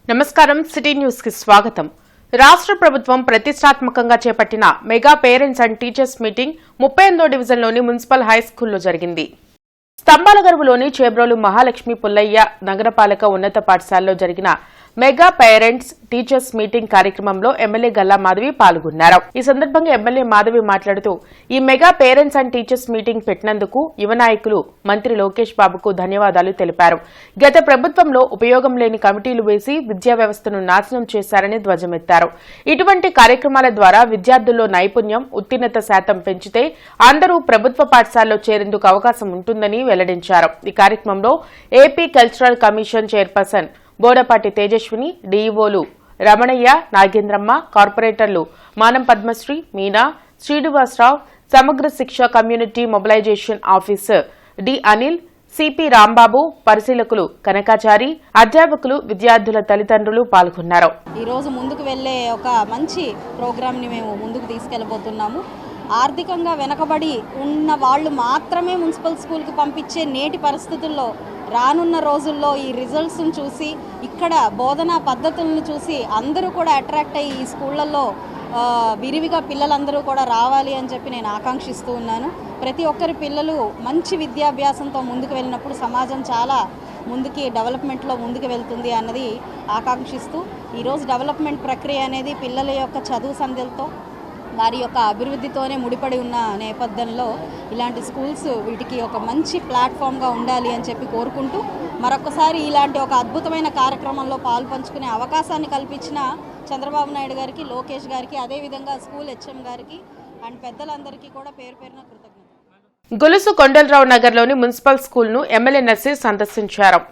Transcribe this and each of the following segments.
నమస్కారం city news కి స్వాగతం। రాష్ట్ర ప్రభుత్వం ప్రతిష్టాత్మకంగా చేపట్టిన mega parents and teachers meeting 38వ డివిజన్లోని మున్సిపల్ హై స్కూల్లో జరిగింది। స్తంభాలగరువులోని చేబ్రోలు మహాలక్ష్మి పుల్లయ్య నగరపాలక ఉన్నత పాఠశాలలో జరిగిన మెగా పేరెంట్స్ టీచర్స్ మీటింగ్ కార్యక్రమంలో ఎమ్మెల్యే గల్లా మాధవి పాల్గొన్నారు। ఈ సందర్భంగా ఎమ్మెల్యే మాధవి మాట్లాడుతూ ఈ mega parents and teachers meeting పెట్టినందుకు యువ నాయకులు మంత్రి లోకేష్ బాబుకు ధన్యవాదాలు తెలిపారు। గత ప్రభుత్వంలో ఉపయోగం లేని కమిటీలు వేసి విద్యా వ్యవస్థను నాశనం చేశారని ధ్వజమెత్తారు। ఇటువంటి కార్యక్రమాల ద్వారా విద్యార్థుల్లో నైపుణ్యం ఉత్తీర్ణత శాతం పెంచితే అందరూ ప్రభుత్వ పాఠశాలలో చేరేందుకు అవకాశం ఉంటుందని వెల్లడించారు। ఈ కార్యక్రమంలో AP cultural commission chairperson Bodapati Tejaswini, డీఈఓలు రమణయ్య, నాగేంద్రమ్మ, కార్పొరేటర్లు Manam Padmasri, Meena, Srinivasarao, Samagra Shiksha community mobilisation officer D Anil, CP Rambabu, పరిశీలకులు కనకాచారి, అధ్యాపకులు, విద్యార్థుల తల్లిదండ్రులు పాల్గొన్నారు। ఈ రోజు ముందుకు వెళ్లే ఒక మంచి ప్రోగ్రామ్ ని మేము ముందుకు తీసుకెళ్లబోతున్నాము। ఆర్థికంగా వెనకబడి ఉన్న వాళ్ళు మాత్రమే మున్సిపల్ స్కూల్కి పంపించే నేటి పరిస్థితుల్లో రానున్న రోజుల్లో ఈ రిజల్ట్స్ను చూసి ఇక్కడ బోధనా పద్ధతులను చూసి అందరూ కూడా అట్రాక్ట్ అయ్యి ఈ స్కూళ్ళల్లో విరివిగా పిల్లలందరూ కూడా రావాలి అని చెప్పి నేను ఆకాంక్షిస్తూ ఉన్నాను। ప్రతి ఒక్కరి పిల్లలు మంచి విద్యాభ్యాసంతో ముందుకు వెళ్ళినప్పుడు సమాజం చాలా డెవలప్మెంట్లో ముందుకు వెళ్తుంది అన్నది ఆకాంక్షిస్తూ ఈరోజు డెవలప్మెంట్ ప్రక్రియ అనేది పిల్లల యొక్క చదువు సంధ్యలతో వారి యొక్క అభివృద్ధితోనే ముడిపడి ఉన్న నేపథ్యంలో ఇలాంటి స్కూల్స్ వీటికి ఒక మంచి ప్లాట్ఫామ్గా ఉండాలి అని చెప్పి కోరుకుంటూ మరొకసారి ఇలాంటి ఒక అద్భుతమైన కార్యక్రమంలో పాల్పంచుకునే అవకాశాన్ని కల్పించిన చంద్రబాబు నాయుడు గారికి, లోకేష్ గారికి, అదేవిధంగా స్కూల్ హెచ్ఎం గారికి అండ్ పెద్దలందరికీ కూడా పేరు పేరున కృతజ్ఞతలు। గొలుసు కొండలరావు నగర్లోని మున్సిపల్ స్కూల్ను ఎమ్మెల్యే నసీర్ సందర్శించారు।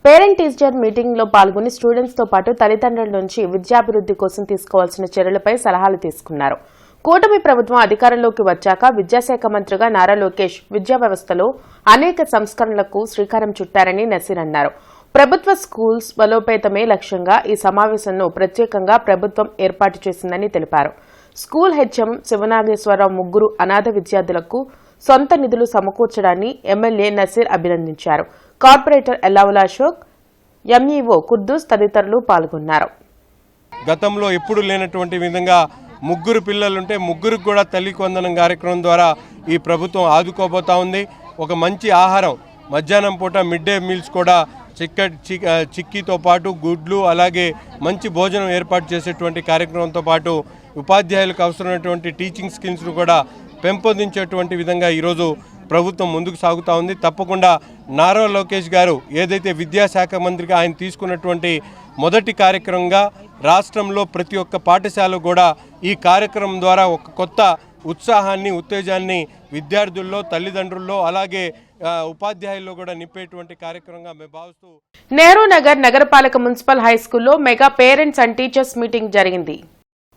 పేరెంట్ టీచర్ మీటింగ్ లో పాల్గొని స్టూడెంట్స్ తో పాటు తల్లిదండ్రుల నుంచి విద్యాభివృద్ధి కోసం తీసుకోవాల్సిన చర్యలపై సలహాలు తీసుకున్నారు। కూటమి ప్రభుత్వం అధికారంలోకి వచ్చాక విద్యాశాఖ మంత్రిగా నారా లోకేష్ విద్యా వ్యవస్థలో అనేక సంస్కరణలకు శ్రీకారం చుట్టారని నసీర్ అన్నారు। ప్రభుత్వ స్కూల్స్ బలోపేతమే లక్ష్యంగా ఈ సమావేశంను ప్రత్యేకంగా ప్రభుత్వం ఏర్పాటు చేసిందని తెలిపారు। స్కూల్ హెచ్ఎం శివనాగేశ్వరరావు ముగ్గురు అనాథ విద్యార్థులకు సొంత నిధులు సమకూర్చడాన్ని ఎమ్మెల్యే నసీర్ అభినందించారు। కార్పొరేటర్ ఎల్లావుల అశోక్, ఎంఈఓ కుర్దూస్ తదితరులు పాల్గొన్నారు। గతంలో ఎప్పుడు లేనటువంటి విధంగా ముగ్గురు పిల్లలుంటే ముగ్గురికి కూడా తల్లి వందనం కార్యక్రమం ద్వారా ఈ ప్రభుత్వం ఆదుకోబోతా ఉంది। ఒక మంచి ఆహారం మధ్యాహ్నం పూట మిడ్ డే మీల్స్ కూడా చిక్కీతో పాటు గుడ్లు అలాగే మంచి భోజనం ఏర్పాటు చేసేటువంటి కార్యక్రమంతో పాటు ఉపాధ్యాయులకు అవసరమైనటువంటి టీచింగ్ స్కిల్స్ను కూడా పెంపొందించేటువంటి విధంగా ఈరోజు ప్రభుత్వం ముందుకు సాగుతూ ఉంది। తప్పకుండా నారా లోకేష్ గారు ఏదైతే విద్యాశాఖ మంత్రిగా ఆయన తీసుకున్నటువంటి మొదటి కార్యక్రమంగా రాష్ట్రంలో ప్రతి ఒక్క పాఠశాల కూడా ఈ కార్యక్రమం ద్వారా ఒక కొత్త ఉత్సాహాన్ని, ఉత్తేజాన్ని విద్యార్థుల్లో, తల్లిదండ్రుల్లో అలాగే ఉపాధ్యాయుల్లో కూడా నింపేటువంటి కార్యక్రమంగా మేము భావిస్తూ నెహ్రూ నగర్ నగరపాలక మున్సిపల్ హై స్కూల్లో mega parents and teachers meeting జరిగింది।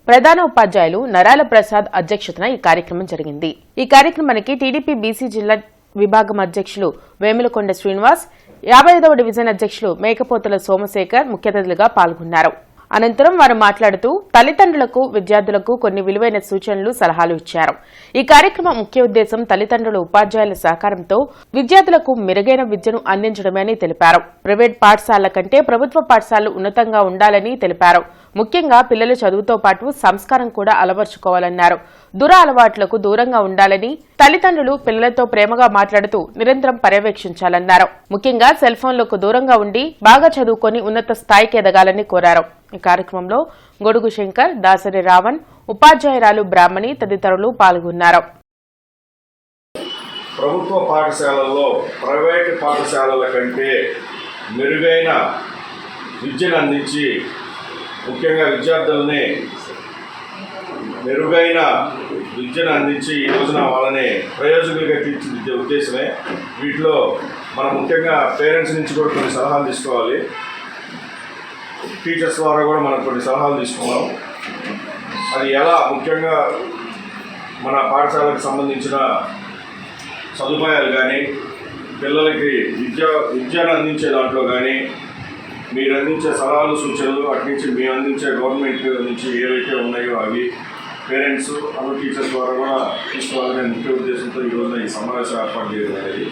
ప్రధాన ఉపాధ్యాయులు నరాల ప్రసాద్ అధ్యక్షతన ఈ కార్యక్రమం జరిగింది। ఈ కార్యక్రమానికి టీడీపీ బీసీ జిల్లా విభాగం అధ్యక్షులు వేములకొండ శ్రీనివాస్, 55వ డివిజన్ అధ్యక్షులు మేకపోతుల సోమశేఖర్ ముఖ్య అతిథులుగా పాల్గొన్నారు। అనంతరం వారు మాట్లాడుతూ తల్లిదండ్రులకు, విద్యార్థులకు కొన్ని విలువైన సూచనలు, సలహాలు ఇచ్చారు। ఈ కార్యక్రమం ముఖ్య ఉద్దేశం తల్లిదండ్రులు, ఉపాధ్యాయుల సహకారంతో విద్యార్థులకు మెరుగైన విద్యను అందించడమే అని తెలిపారు। ప్రైవేట్ పాఠశాలల కంటే ప్రభుత్వ పాఠశాలలు ఉన్నతంగా ఉండాలని తెలిపారు। ముఖ్యంగా పిల్లల చదువుతో పాటు సంస్కారం కూడా అలవర్చుకోవాలన్నారు। దుర అలవాట్లకు దూరంగా ఉండాలని, తల్లిదండ్రులు పిల్లలతో ప్రేమగా మాట్లాడుతూ నిరంతరం పర్యవేక్షించాలన్నారు। ముఖ్యంగా సెల్ ఫోన్లకు దూరంగా ఉండి బాగా చదువుకొని ఉన్నత స్థాయికి ఎదగాలని కోరారు। ఈ కార్యక్రమంలో గొడుగు శంకర్, దాసరి రావణ్, ఉపాధ్యాయురాలు బ్రాహ్మణి తదితరులు పాల్గొన్నారు। ప్రభుత్వ పాఠశాలల్లో ప్రైవేటు పాఠశాలల కంటే మెరుగైన విద్యను అందించి ముఖ్యంగా విద్యార్థులని మెరుగైన విద్యను అందించి ఈ రోజున వాళ్ళని ప్రయోజకులుగా తీర్చిదిద్దే ఉద్దేశమే। వీటిలో మనం ముఖ్యంగా పేరెంట్స్ నుంచి కూడా కొన్ని సలహాలు తీసుకోవాలి, టీచర్స్ ద్వారా కూడా మనం కొన్ని సలహాలు తీసుకున్నాం। అది ఎలా ముఖ్యంగా మన పాఠశాలకు సంబంధించిన సదుపాయాలు కానీ, పిల్లలకి విద్యను అందించే దాంట్లో కానీ మీరు అందించే సలహాలు, సూచనలు, అటు నుంచి మేము అందించే గవర్నమెంట్ నుంచి ఏవైతే ఉన్నాయో అవి పేరెంట్స్ టీచర్స్ ద్వారా కూడా తీసుకోవాలనే ముఖ్య ఉద్దేశంతో ఈరోజున ఈ సమావేశం ఏర్పాటు చేయడం అనేది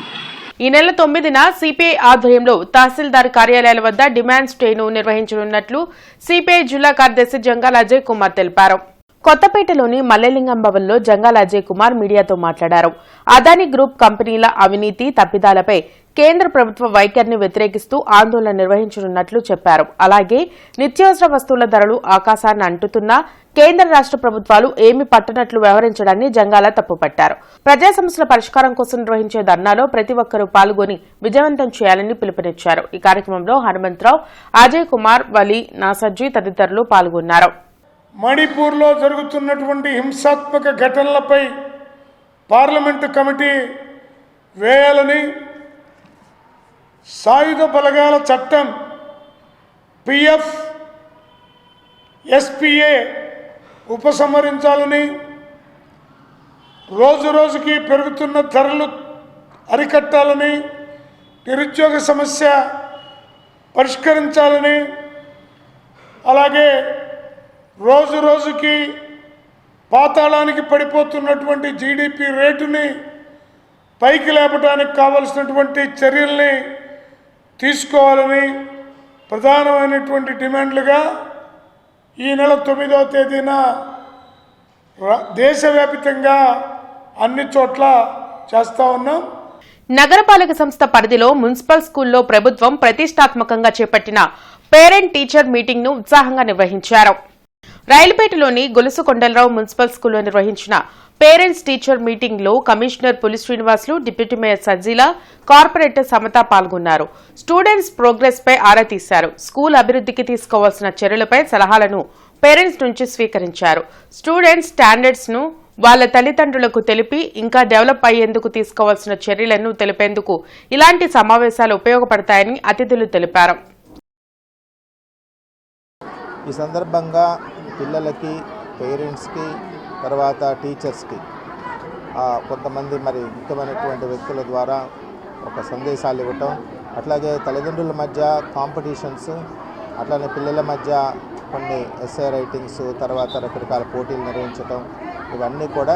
ఈ నెల 9న సిపిఐ ఆధ్వర్యంలో తహసీల్దార్ కార్యాలయాల వద్ద డిమాండ్ స్టేను నిర్వహించనున్నట్లు సిపిఐ జిల్లా కార్యదర్శి జంగాల అజయ్ కుమార్ తెలిపారు. కొత్తపేటలోని మల్లెలింగం భవన్లో జంగాల అజయ్ కుమార్ మీడియాతో మాట్లాడారు. అదానీ గ్రూప్ కంపెనీల అవినీతి తప్పిదాలపై కేంద్ర ప్రభుత్వ వైఖరిని వ్యతిరేకిస్తూ ఆందోళన నిర్వహించనున్నట్లు చెప్పారు. అలాగే నిత్యావసర వస్తువుల ధరలు ఆకాశాన్ని అంటుతున్నా కేంద్ర రాష్ట్ర ప్రభుత్వాలు ఏమీ పట్టనట్లు వ్యవహరించడాన్ని జంగాల తప్పుపట్టారు. ప్రజా సమస్యల పరిష్కారం కోసం నిర్వహించే ధర్నాలో ప్రతి ఒక్కరూ పాల్గొని విజయవంతం చేయాలని పిలుపునిచ్చారు. ఈ కార్యక్రమంలో హనుమంతరావు, అజయ్ కుమార్, వలి, నాసర్జీ తదితరులు పాల్గొన్నారు. మణిపూర్లో జరుగుతున్నటువంటి హింసాత్మక ఘటనలపై పార్లమెంటు కమిటీ వేయాలని, సాయుధ బలగాల చట్టం పిఎఫ్ ఎస్పిఏ ఉపసంహరించాలని, రోజు రోజుకి పెరుగుతున్న ధరలు అరికట్టాలని, నిరుద్యోగ సమస్య పరిష్కరించాలని, అలాగే రోజు రోజుకి పాతాళానికి పడిపోతున్నటువంటి జీడిపి రేటుని పైకి లేపడానికి కావలసినటువంటి చర్యల్ని తీసుకోవాలని ప్రధానమైనటువంటి డిమాండ్లుగా ఈ నెల 9వ తేదీన దేశవ్యాప్తంగా అన్ని చోట్ల చేస్తా ఉన్నాం. నగరపాలక సంస్థ పరిధిలో మున్సిపల్ స్కూల్లో ప్రభుత్వం ప్రతిష్టాత్మకంగా చేపట్టిన పేరెంట్ టీచర్ మీటింగ్ ను ఉత్సాహంగా నిర్వహించారు. రైలుపేటలోని గొలుసుకొండలరావు మున్సిపల్ స్కూల్లో నిర్వహించిన పేరెంట్స్ టీచర్ మీటింగ్ లో commissioner Puli Srinivasulu, deputy mayor Sajjila, corporator Samatha పాల్గొన్నారు. స్టూడెంట్స్ ప్రోగ్రెస్ పై ఆరా తీశారు. స్కూల్ అభివృద్ధికి తీసుకోవాల్సిన చర్యలపై సలహాలను పేరెంట్స్ నుంచి స్వీకరించారు. స్టూడెంట్స్ స్టాండర్డ్స్ ను వాళ్ల తల్లిదండ్రులకు తెలిపి ఇంకా డెవలప్ అయ్యేందుకు తీసుకోవాల్సిన చర్యలను తెలిపేందుకు ఇలాంటి సమావేశాలు ఉపయోగపడతాయని అతిథులు తెలిపారు. ఈ సందర్భంగా పిల్లలకి, పేరెంట్స్కి, తర్వాత టీచర్స్కి కొంతమంది ముఖ్యమైనటువంటి వ్యక్తుల ద్వారా ఒక సందేశాలు ఇవ్వటం, అట్లాగే తల్లిదండ్రుల మధ్య కాంపిటీషన్స్, అట్లానే పిల్లల మధ్య కొన్ని ఎస్ఏ రైటింగ్స్, తర్వాత రకరకాల పోటీలు నిర్వహించటం, ఇవన్నీ కూడా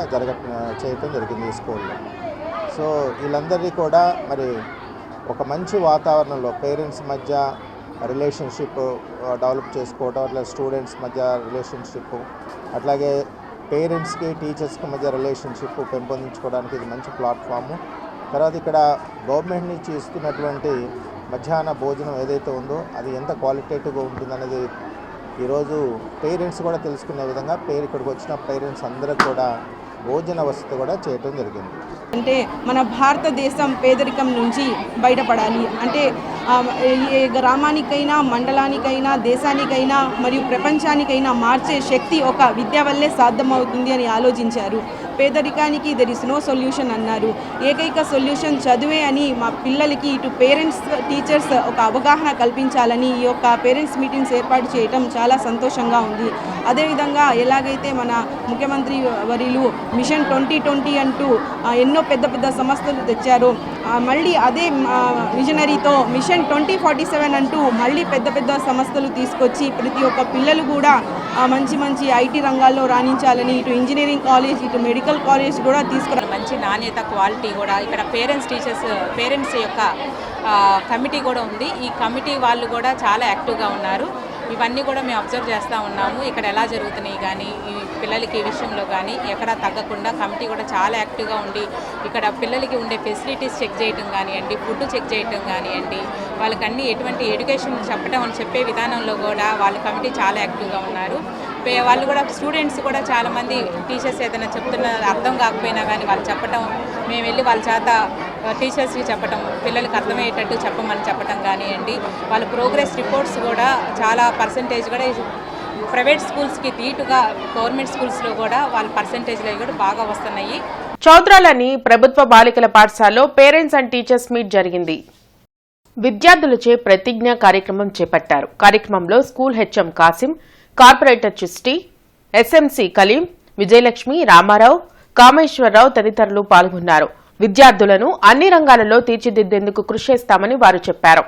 చేయటం జరిగింది ఈ స్కూల్లో. సో వీళ్ళందరినీ కూడా ఒక మంచి వాతావరణంలో పేరెంట్స్ మధ్య రిలేషన్షిప్ డెవలప్ చేసుకోవడం, అట్లా స్టూడెంట్స్ మధ్య రిలేషన్షిప్, అట్లాగే పేరెంట్స్కి టీచర్స్కి మధ్య రిలేషన్షిప్ పెంపొందించుకోవడానికి ఇది మంచి ప్లాట్ఫాము. తర్వాత ఇక్కడ గవర్నమెంట్ నుంచి ఇస్తున్నటువంటి మధ్యాహ్న భోజనం ఏదైతే ఉందో అది ఎంత క్వాలిటేటివ్గా ఉంటుందనేది ఈరోజు పేరెంట్స్ కూడా తెలుసుకునే విధంగా ఇక్కడికి వచ్చిన పేరెంట్స్ అందరికి కూడా భోజన వసతి కూడా చేయటం జరిగింది. అంటే మన భారతదేశం పేదరికం నుంచి బయటపడాలి అంటే ఏ గ్రామానికైనా, మండలానికైనా, దేశానికైనా మరియు ప్రపంచానికైనా మార్చే శక్తి ఒక విద్య వల్లే సాధ్యమవుతుంది అని ఆలోచించారు. పేదరికానికి దెర్ ఇస్ నో సొల్యూషన్ అన్నారు. ఏకైక సొల్యూషన్ చదువే అని మా పిల్లలకి ఇటు పేరెంట్స్, టీచర్స్ ఒక అవగాహన కల్పించాలని ఈ యొక్క పేరెంట్స్ మీటింగ్స్ ఏర్పాటు చేయటం చాలా సంతోషంగా ఉంది. అదేవిధంగా ఎలాగైతే మన ముఖ్యమంత్రి వర్యులు మిషన్ 2020 అంటూ ఎన్నో పెద్ద పెద్ద సంస్థలు తెచ్చారో, మళ్ళీ అదే విజనరీతో మిషన్ 2047 అంటూ మళ్ళీ పెద్ద పెద్ద సంస్థలు తీసుకొచ్చి ప్రతి ఒక్క పిల్లలు కూడా మంచి మంచి ఐటీ రంగాల్లో రాణించాలని, ఇటు ఇంజనీరింగ్ కాలేజ్, ఇటు మెడికల్ కాలేజ్ కూడా తీసుకురా మంచి నాణ్యత, క్వాలిటీ కూడా ఇక్కడ పేరెంట్స్ యొక్క కమిటీ కూడా ఉంది. ఈ కమిటీ వాళ్ళు కూడా చాలా యాక్టివ్గా ఉన్నారు. ఇవన్నీ కూడా మేము అబ్జర్వ్ చేస్తూ ఉన్నాము. ఇక్కడ ఎలా జరుగుతున్నాయి కానీ ఈ పిల్లలకి విషయంలో కానీ ఎక్కడా తగ్గకుండా కమిటీ కూడా చాలా యాక్టివ్గా ఉండి ఇక్కడ పిల్లలకి ఉండే ఫెసిలిటీస్ చెక్ చేయటం కానివ్వండి, ఫుడ్ చెక్ చేయటం కానివ్వండి, వాళ్ళకి అన్ని ఎటువంటి ఎడ్యుకేషన్ చెప్పడం అని చెప్పే విధానంలో కూడా వాళ్ళ కమిటీ చాలా యాక్టివ్గా ఉన్నారు. వాళ్ళు కూడా స్టూడెంట్స్ కూడా చాలామంది టీచర్స్ ఏదైనా చెప్తున్న అర్థం కాకపోయినా కానీ వాళ్ళు చెప్పటం, మేము వెళ్ళి వాళ్ళ చేత టీచర్స్కి చెప్పటం, పిల్లలకి అర్థమయ్యేటట్టు చెప్పమని చెప్పటం కానివ్వండి. వాళ్ళ ప్రోగ్రెస్ రిపోర్ట్స్ కూడా చాలా పర్సంటేజ్ కూడా ప్రైవేట్ స్కూల్స్కి తీటుగా గవర్నమెంట్ స్కూల్స్లో కూడా వాళ్ళ పర్సంటేజ్లు కూడా బాగా వస్తున్నాయి. చౌద్రాలని ప్రభుత్వ బాలికల పాఠశాలలో పేరెంట్స్ అండ్ టీచర్స్ మీట్ జరిగింది. విద్యార్థులచే ప్రతిజ్ఞ కార్యక్రమం చేపట్టారు. కార్యక్రమంలో school HM Kasim, corporator Chishti, SMC Kaleem, Vijayalakshmi, Ramarao, Kameswara Rao తదితరులు పాల్గొన్నారు. విద్యార్థులను అన్ని రంగాలలో తీర్చిదిద్దేందుకు కృషి చేస్తామని వారు చెప్పారు.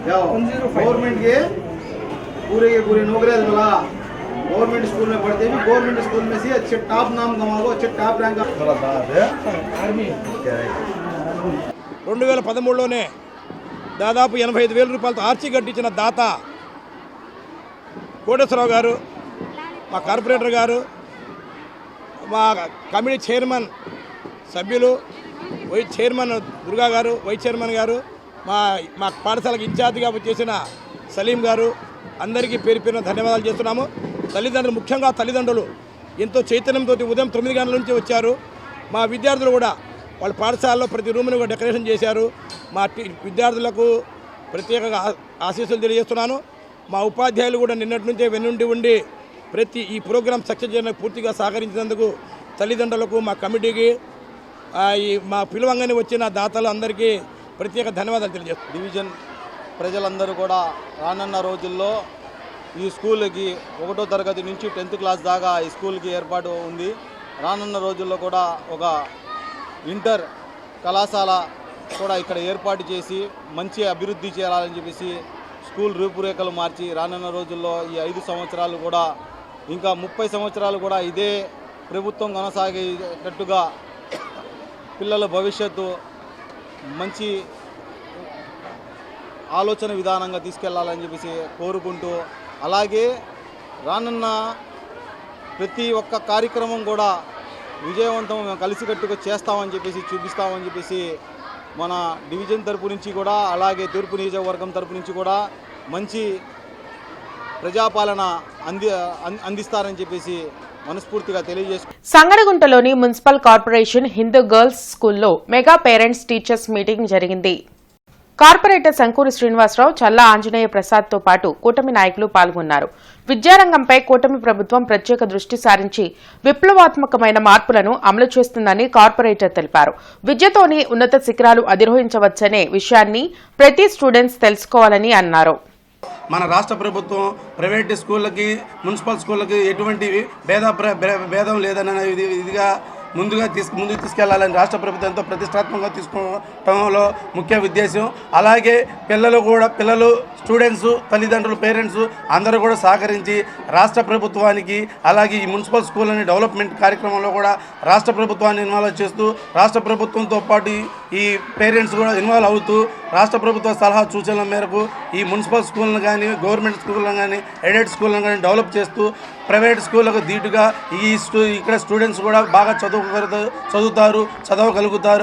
गवर्नमेंट के पूरे नौकरियां मिला। गवर्नमेंट स्कूल में पढ़ते भी गवर्नमेंट स्कूल में से अच्छे टॉप नाम कमाओ, अच्छे टॉप रैंक। 2013లోనే దాదాపు 85,000 రూపాయలతో ఆర్చి కట్టించిన దాత కోటేశ్వరరావు గారు, మా కార్పొరేటర్ గారు, మా కమిటీ చైర్మన్ సభ్యులు, వైస్ చైర్మన్ దుర్గా గారు, వైస్ చైర్మన్ గారు, మా పాఠశాలకు ఇన్ఛార్జిగా చేసిన సలీం గారు, అందరికీ పేరు పేరున ధన్యవాదాలు చేస్తున్నాము. తల్లిదండ్రులు, ముఖ్యంగా తల్లిదండ్రులు ఎంతో చైతన్యంతో ఉదయం 9 గంటల నుంచి వచ్చారు. మా విద్యార్థులు కూడా వాళ్ళ పాఠశాలలో ప్రతి రూమ్ని కూడా డెకరేషన్ చేశారు. మా విద్యార్థులకు ప్రత్యేకంగా ఆశీస్సులు తెలియజేస్తున్నాను. మా ఉపాధ్యాయులు కూడా నిన్నటి నుంచే వెన్నుండి ఉండి ప్రతి ఈ ప్రోగ్రాం సక్సెస్ చేయడానికి పూర్తిగా సహకరించినందుకు తల్లిదండ్రులకు, మా కమిటీకి, మా పిలువంగానే వచ్చిన దాతలు అందరికీ ప్రత్యేక ధన్యవాదాలు తెలియజేస్తున్నాను. డివిజన్ ప్రజలందరూ కూడా రానున్న రోజుల్లో ఈ స్కూల్కి 1వ తరగతి నుంచి 10th క్లాస్ దాకా ఈ స్కూల్కి ఏర్పాటు ఉంది. రానున్న రోజుల్లో కూడా ఒక ఇంటర్ కళాశాల కూడా ఇక్కడ ఏర్పాటు చేసి మంచి అభివృద్ధి చేయాలని చెప్పేసి స్కూల్ రూపురేఖలు మార్చి రానున్న రోజుల్లో ఈ 5 సంవత్సరాలు కూడా ఇంకా 30 సంవత్సరాలు కూడా ఇదే ప్రభుత్వం కొనసాగేటట్టుగా పిల్లల భవిష్యత్తు మంచి ఆలోచన విధానంగా తీసుకెళ్లాలని చెప్పేసి కోరుకుంటూ, అలాగే రానున్న ప్రతి ఒక్క కార్యక్రమం కూడా విజయవంతం మేము కలిసికట్టుగా చేస్తామని చెప్పేసి చూపిస్తామని చెప్పేసి మన డివిజన్ తరపు నుంచి కూడా, అలాగే తూర్పు నియోజకవర్గం తరపు నుంచి కూడా మంచి ప్రజాపాలన అందిస్తారని చెప్పేసి మనస్ఫూర్తిగా తెలియజేస్తున్నాం. సంగడగుంటలోని మున్సిపల్ కార్పొరేషన్ హిందూ గర్ల్స్ స్కూల్లో మెగా పేరెంట్స్ టీచర్స్ మీటింగ్ జరిగింది. కార్పొరేటర్ శంకూరి శ్రీనివాసరావు, చల్లా ఆంజనేయ ప్రసాద్తో పాటు కూటమి నాయకులు పాల్గొన్నారు. విద్యారంగంపై కూటమి ప్రభుత్వం ప్రత్యేక దృష్టి సారించి విప్లవాత్మకమైన మార్పులను అమలు చేస్తుందని కార్పొరేటర్ తెలిపారు. విద్యతోనే ఉన్నత శిఖరాలు అధిరోహించవచ్చనే విషయాన్ని ప్రతి స్టూడెంట్స్ తెలుసుకోవాలని అన్నారు. మన రాష్ట్ర ప్రభుత్వం ప్రైవేట్ స్కూళ్ళకి, మున్సిపల్ స్కూళ్ళకి ఎటువంటి భేదం లేదన్న ఇదిగా ముందుకు తీసుకెళ్లాలని రాష్ట్ర ప్రభుత్వం ఎంతో ప్రతిష్టాత్మకంగా తీసుకోవడంలో ముఖ్య ఉద్దేశం. అలాగే పిల్లలు, స్టూడెంట్స్, తల్లిదండ్రులు, పేరెంట్స్ అందరూ కూడా సహకరించి రాష్ట్ర ప్రభుత్వానికి, అలాగే ఈ మున్సిపల్ స్కూళ్ళని డెవలప్మెంట్ కార్యక్రమంలో కూడా రాష్ట్ర ప్రభుత్వాన్ని ఇన్వాల్వ్ చేస్తూ, రాష్ట్ర ప్రభుత్వంతో పాటు ఈ పేరెంట్స్ కూడా ఇన్వాల్వ్ అవుతూ రాష్ట్ర ప్రభుత్వ సలహా సూచనల మేరకు ఈ మున్సిపల్ స్కూళ్ళను కానీ, గవర్నమెంట్ స్కూళ్ళను కానీ, ఎయిడెడ్ స్కూళ్ళను కానీ డెవలప్ చేస్తూ ప్రైవేట్ స్కూళ్ళకు ధీటుగా ఇక్కడ స్టూడెంట్స్ కూడా బాగా చదవగలుగుతారు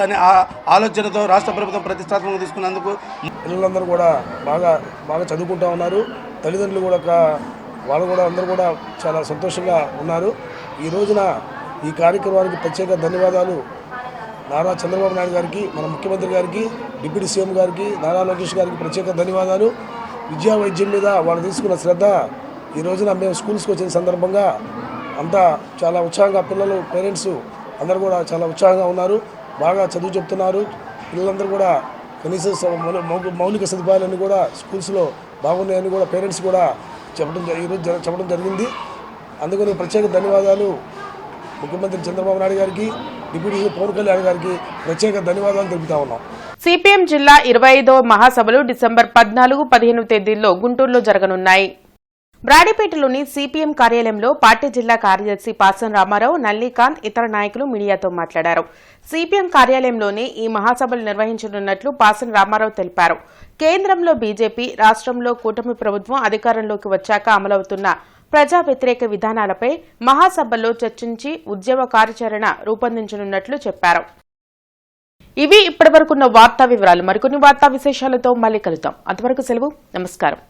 అనే ఆలోచనతో రాష్ట్ర ప్రభుత్వం ప్రతిష్టాత్మకంగా తీసుకున్నందుకు పిల్లలందరూ కూడా బాగా చదువుకుంటూ ఉన్నారు. తల్లిదండ్రులు కూడా వాళ్ళు కూడా అందరూ కూడా చాలా సంతోషంగా ఉన్నారు. ఈ రోజున ఈ కార్యక్రమానికి ప్రత్యేక ధన్యవాదాలు నారా చంద్రబాబు నాయుడు గారికి, మన ముఖ్యమంత్రి గారికి, డిప్యూటీ సీఎం గారికి, నారా లోకేష్ గారికి ప్రత్యేక ధన్యవాదాలు. విద్యా వైద్యం మీద వాళ్ళు తీసుకున్న శ్రద్ధ ఈ రోజున మేము స్కూల్స్కి వచ్చిన సందర్భంగా అంతా చాలా ఉత్సాహంగా, పిల్లలు, పేరెంట్స్ అందరూ కూడా చాలా ఉత్సాహంగా ఉన్నారు. బాగా చదువు చెప్తున్నారు. పిల్లలందరూ కూడా కనీస మౌలిక సదుపాయాలన్నీ కూడా స్కూల్స్లో బాగున్నాయని కూడా పేరెంట్స్ కూడా ఈరోజు చెప్పడం జరిగింది. అందుకని ప్రత్యేక ధన్యవాదాలు ముఖ్యమంత్రి చంద్రబాబు నాయుడు గారికి, డిప్యూటీ పవన్ కళ్యాణ్ గారికి ప్రత్యేక ధన్యవాదాలు తెలుపుతా ఉన్నాం. సిపిఎం జిల్లా 25వ మహాసభలు డిసెంబర్ 14, 15 తేదీల్లో గుంటూరులో జరగనున్నాయి. బ్రాడీపేటలోని సిపిఎం కార్యాలయంలో పార్టీ జిల్లా కార్యదర్శి పాసం రామారావు, నల్లికాంత్ ఇతర నాయకులు మీడియాతో మాట్లాడారు. సిపిఎం కార్యాలయంలోనే ఈ మహాసభలు నిర్వహించనున్నట్లు పాసం రామారావు తెలిపారు. కేంద్రంలో బీజేపీ, రాష్ట్రంలో కూటమి ప్రభుత్వం అధికారంలోకి వచ్చాక అమలవుతున్న ప్రజా వ్యతిరేక విధానాలపై మహాసభల్లో చర్చించి ఉద్యమ కార్యాచరణ రూపొందించనున్నట్లు చెప్పారు. ఇవి ఇప్పటివరకున్న వార్తా వివరాలు. మరికొన్ని వార్తా విశేషాలతో మళ్లీ కలుద్దాం. అంతవరకు సెలవు. నమస్కారం.